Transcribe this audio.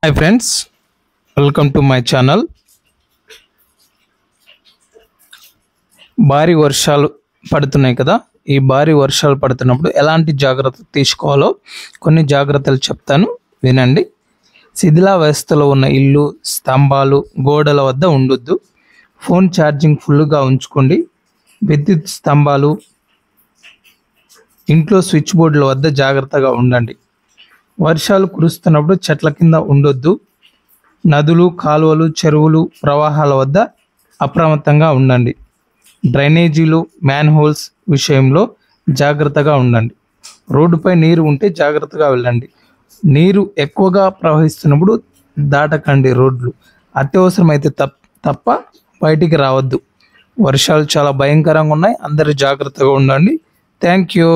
Hi friends, welcome to my channel. భారీ వర్షాలు పడుతున్నాయి కదా. ఈ భారీ వర్షాలు పడుతున్నప్పుడు ఎలాంటి జాగ్రత్తలు తీసుకోవాలో కొన్ని జాగ్రత్తలు చెప్తాను, వినండి. శిథిలావస్థలో ఉన్న ఇల్లు, స్తంభాలు, గోడల వద్ద ఉండొద్దు. ఫోన్ ఛార్జింగ్ ఫుల్గా ఉంచుకోండి. విద్యుత్ స్తంభాలు, ఇంట్లో స్విచ్ బోర్డుల వద్ద జాగ్రత్తగా ఉండండి. వర్షాలు కురుస్తున్నప్పుడు చెట్ల కింద ఉండొద్దు. నదులు, కాలువలు, చెరువులు, ప్రవాహాల వద్ద అప్రమత్తంగా ఉండండి. డ్రైనేజీలు, మ్యాన్హోల్స్ విషయంలో జాగ్రత్తగా ఉండండి. రోడ్డుపై నీరు ఉంటే జాగ్రత్తగా వెళ్ళండి. నీరు ఎక్కువగా ప్రవహిస్తున్నప్పుడు దాటకండి రోడ్లు. అత్యవసరమైతే తప్ప బయటికి రావద్దు. వర్షాలు చాలా భయంకరంగా ఉన్నాయి. అందరూ జాగ్రత్తగా ఉండండి. Thank you.